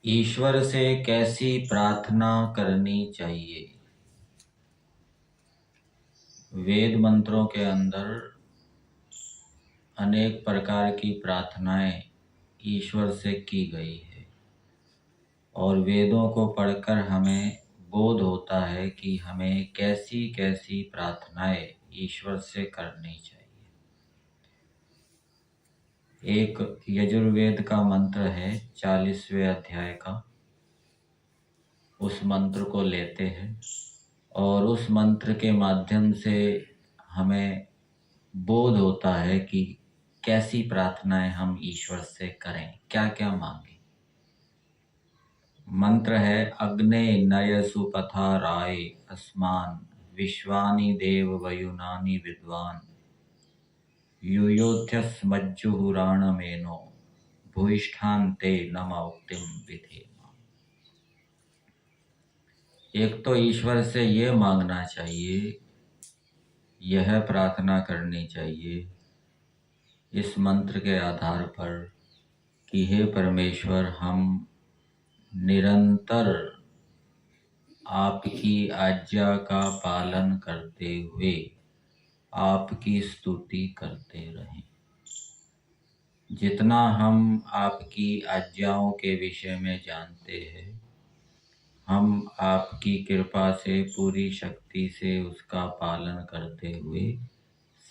ईश्वर से कैसी प्रार्थना करनी चाहिए। वेद मंत्रों के अंदर अनेक प्रकार की प्रार्थनाएं ईश्वर से की गई है और वेदों को पढ़कर हमें बोध होता है कि हमें कैसी कैसी प्रार्थनाएं ईश्वर से करनी चाहिए। एक यजुर्वेद का मंत्र है 40वें अध्याय का, उस मंत्र को लेते हैं और उस मंत्र के माध्यम से हमें बोध होता है कि कैसी प्रार्थनाएं हम ईश्वर से करें, क्या क्या मांगे। मंत्र है अग्ने नय सुपथा राय अस्मान विश्वानि देव वयुनानि विद्वान युयोध्यस्मज्जुहुराणमेनो भूयिष्ठान्ते नम उक्तिम विधेम। एक तो ईश्वर से ये मांगना चाहिए, यह प्रार्थना करनी चाहिए इस मंत्र के आधार पर कि हे परमेश्वर, हम निरंतर आपकी आज्ञा का पालन करते हुए आपकी स्तुति करते रहें। जितना हम आपकी आज्ञाओं के विषय में जानते हैं, हम आपकी कृपा से पूरी शक्ति से उसका पालन करते हुए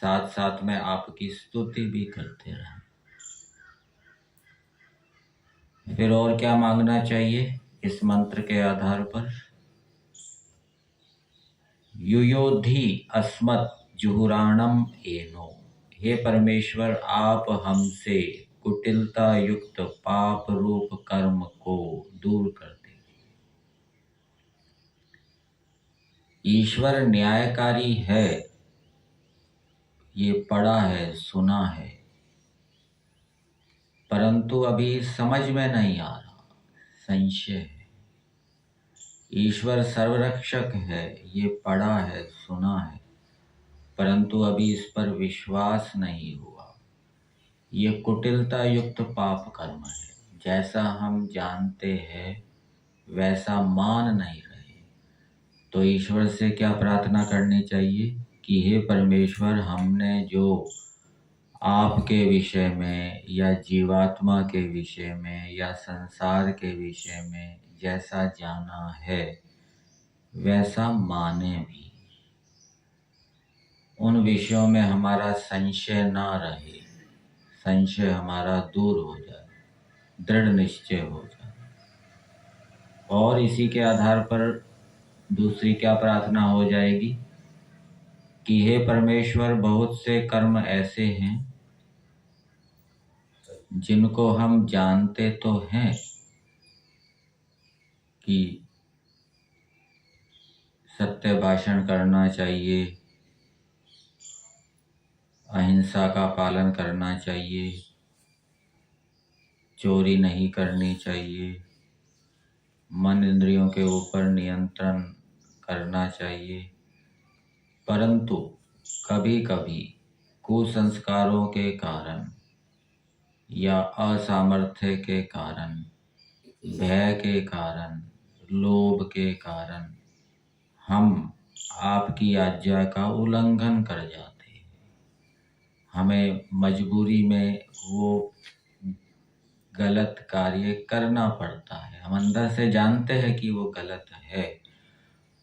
साथ साथ में आपकी स्तुति भी करते रहें। फिर और क्या मांगना चाहिए इस मंत्र के आधार पर? युयोधि अस्मत् जुहुराणम एनो, हे परमेश्वर, आप हमसे कुटिलता युक्त पाप रूप कर्म को दूर कर दे। ईश्वर न्यायकारी है, ये पढ़ा है, सुना है, परंतु अभी समझ में नहीं आ रहा, संशय है। ईश्वर सर्वरक्षक है, ये पढ़ा है, सुना है, परंतु अभी इस पर विश्वास नहीं हुआ। ये कुटिलता युक्त पाप कर्म है, जैसा हम जानते हैं वैसा मान नहीं रहे। तो ईश्वर से क्या प्रार्थना करनी चाहिए कि हे परमेश्वर, हमने जो आपके विषय में या जीवात्मा के विषय में या संसार के विषय में जैसा जाना है वैसा माने भी, उन विषयों में हमारा संशय ना रहे, संशय हमारा दूर हो जाए, दृढ़ निश्चय हो जाए। और इसी के आधार पर दूसरी क्या प्रार्थना हो जाएगी कि हे परमेश्वर, बहुत से कर्म ऐसे हैं जिनको हम जानते तो हैं कि सत्य भाषण करना चाहिए, अहिंसा का पालन करना चाहिए, चोरी नहीं करनी चाहिए, मन इंद्रियों के ऊपर नियंत्रण करना चाहिए, परंतु कभी कभी कुसंस्कारों के कारण या असामर्थ्य के कारण, भय के कारण, लोभ के कारण हम आपकी आज्ञा का उल्लंघन कर जाते हैं। हमें मजबूरी में वो गलत कार्य करना पड़ता है। हम अंदर से जानते हैं कि वो गलत है,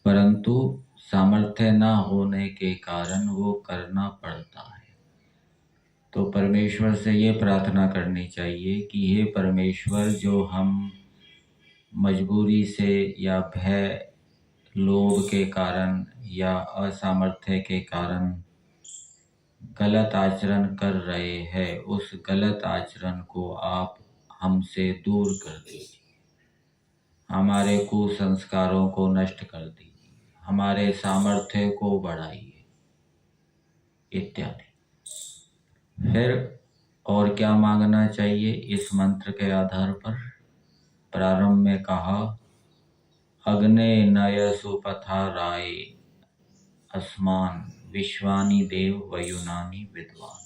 परंतु सामर्थ्य ना होने के कारण वो करना पड़ता है। तो परमेश्वर से ये प्रार्थना करनी चाहिए कि हे परमेश्वर, जो हम मजबूरी से या भय, लोभ के कारण या असामर्थ्य के कारण गलत आचरण कर रहे हैं, उस गलत आचरण को आप हमसे दूर कर दीजिए, हमारे कुसंस्कारों को नष्ट कर दीजिए, हमारे सामर्थ्य को बढ़ाइए इत्यादि। फिर और क्या मांगना चाहिए इस मंत्र के आधार पर? प्रारंभ में कहा अग्ने नय सुपथा राय अस्मान विश्वानि देव वयुनानि विद्वान।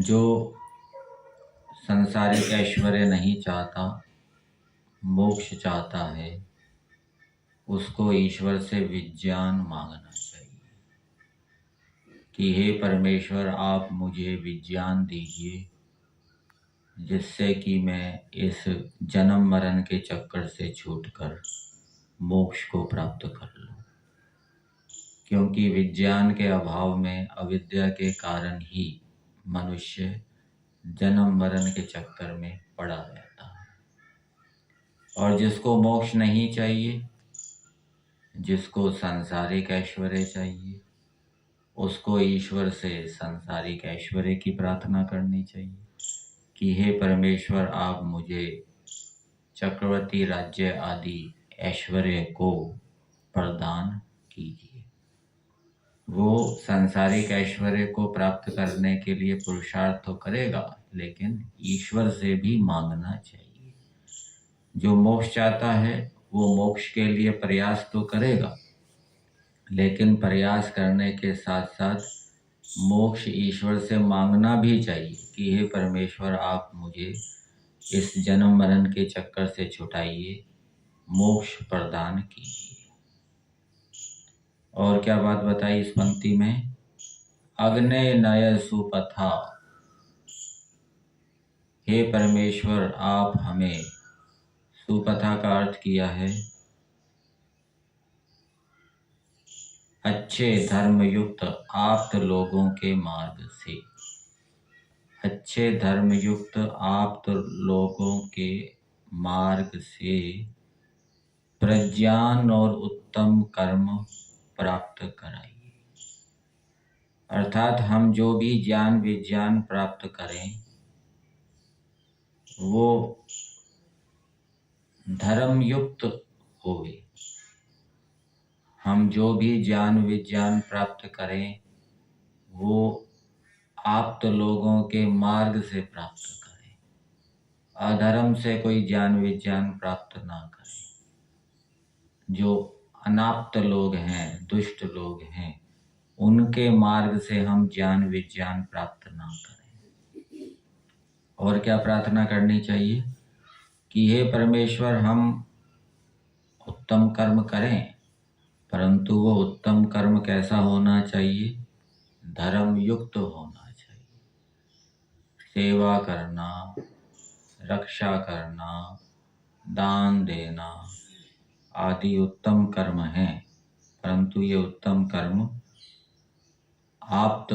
जो संसारिक ऐश्वर्य नहीं चाहता, मोक्ष चाहता है, उसको ईश्वर से विज्ञान मांगना चाहिए कि हे परमेश्वर, आप मुझे विज्ञान दीजिए जिससे कि मैं इस जन्म मरण के चक्कर से छूटकर मोक्ष को प्राप्त कर लूं। क्योंकि विज्ञान के अभाव में, अविद्या के कारण ही मनुष्य जन्म मरण के चक्कर में पड़ा रहता है। और जिसको मोक्ष नहीं चाहिए, जिसको सांसारिक ऐश्वर्य चाहिए, उसको ईश्वर से सांसारिक ऐश्वर्य की प्रार्थना करनी चाहिए कि हे परमेश्वर, आप मुझे चक्रवर्ती राज्य आदि ऐश्वर्य को प्रदान कीजिए। वो सांसारिक ऐश्वर्य को प्राप्त करने के लिए पुरुषार्थ तो करेगा, लेकिन ईश्वर से भी मांगना चाहिए। जो मोक्ष चाहता है वो मोक्ष के लिए प्रयास तो करेगा, लेकिन प्रयास करने के साथ साथ मोक्ष ईश्वर से मांगना भी चाहिए कि हे परमेश्वर, आप मुझे इस जन्म मरण के चक्कर से छुटाइए, मोक्ष प्रदान कीजिए। और क्या बात बताई इस पंक्ति में? अग्ने नय सुपथा, हे परमेश्वर, आप हमें, सुपथा का अर्थ किया है अच्छे धर्मयुक्त आप्त लोगों के मार्ग से। अच्छे धर्मयुक्त आप्त लोगों के मार्ग से प्रज्ञान और उत्तम कर्म प्राप्त कराइए। अर्थात हम जो भी ज्ञान विज्ञान प्राप्त करें वो धर्मयुक्त होवे। हम जो भी ज्ञान विज्ञान प्राप्त करें वो आप्त लोगों के मार्ग से प्राप्त करें, अधर्म से कोई ज्ञान विज्ञान प्राप्त ना करें। जो अनाप्त लोग हैं, दुष्ट लोग हैं, उनके मार्ग से हम ज्ञान विज्ञान प्राप्त ना करें। और क्या प्रार्थना करनी चाहिए कि हे परमेश्वर, हम उत्तम कर्म करें, परंतु वो उत्तम कर्म कैसा होना चाहिए? धर्म युक्त होना चाहिए। सेवा करना, रक्षा करना, दान देना आदि उत्तम कर्म हैं, परंतु ये उत्तम कर्म आप्त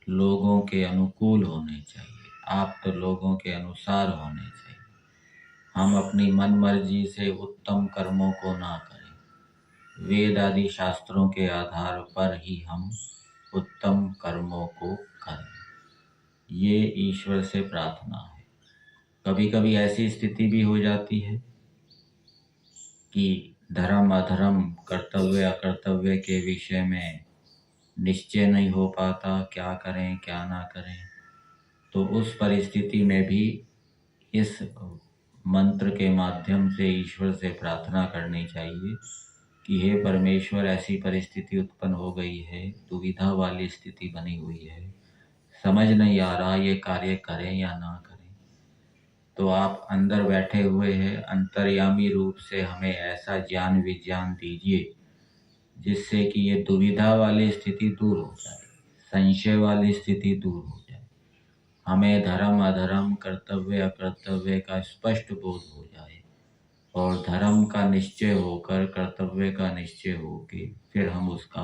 लोगों के अनुकूल होने चाहिए, आप्त लोगों के अनुसार होने चाहिए। हम अपनी मन मर्जी से उत्तम कर्मों को ना करें। वेद आदि शास्त्रों के आधार पर ही हम उत्तम कर्मों को करें। ये ईश्वर से प्रार्थना है। कभी कभी ऐसी स्थिति भी हो जाती है कि धर्म अधर्म, कर्तव्य अकर्तव्य के विषय में निश्चय नहीं हो पाता, क्या करें क्या ना करें। तो उस परिस्थिति में भी इस मंत्र के माध्यम से ईश्वर से प्रार्थना करनी चाहिए कि हे परमेश्वर, ऐसी परिस्थिति उत्पन्न हो गई है, दुविधा वाली स्थिति बनी हुई है, समझ नहीं आ रहा ये कार्य करें या ना करें। तो आप अंदर बैठे हुए हैं, अंतर्यामी रूप से हमें ऐसा ज्ञान विज्ञान दीजिए जिससे कि ये दुविधा वाली स्थिति दूर हो जाए, संशय वाली स्थिति दूर हो जाए, हमें धर्म अधर्म, कर्तव्य अकर्तव्य का स्पष्ट बोध हो जाए और धर्म का निश्चय होकर, कर्तव्य का निश्चय होके फिर हम उसका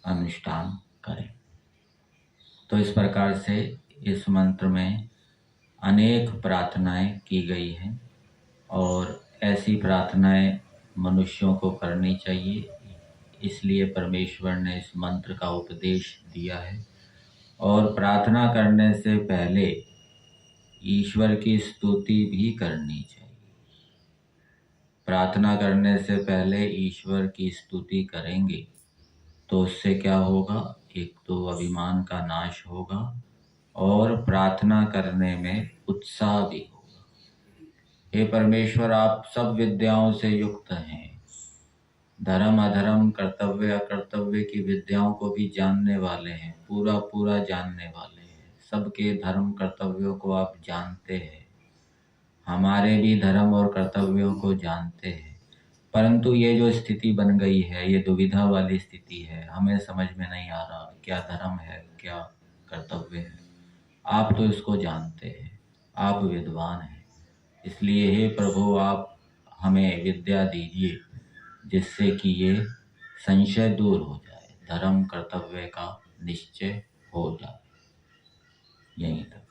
अनुष्ठान करें। तो इस प्रकार से इस मंत्र में अनेक प्रार्थनाएं की गई हैं और ऐसी प्रार्थनाएं मनुष्यों को करनी चाहिए। इसलिए परमेश्वर ने इस मंत्र का उपदेश दिया है। और प्रार्थना करने से पहले ईश्वर की स्तुति भी करनी चाहिए। प्रार्थना करने से पहले ईश्वर की स्तुति करेंगे तो उससे क्या होगा? एक तो अभिमान का नाश होगा और प्रार्थना करने में उत्साह भी होगा। हे परमेश्वर, आप सब विद्याओं से युक्त हैं, धर्म अधर्म, कर्तव्य अकर्तव्य की विद्याओं को भी जानने वाले हैं, पूरा पूरा जानने वाले हैं, सबके धर्म कर्तव्यों को आप जानते हैं, हमारे भी धर्म और कर्तव्यों को जानते हैं, परंतु ये जो स्थिति बन गई है, ये दुविधा वाली स्थिति है, हमें समझ में नहीं आ रहा क्या धर्म है क्या कर्तव्य है। आप तो इसको जानते हैं, आप विद्वान हैं, इसलिए हे प्रभु आप हमें विद्या दीजिए जिससे कि ये संशय दूर हो जाए, धर्म कर्तव्य का निश्चय हो जाए। यहीं तक।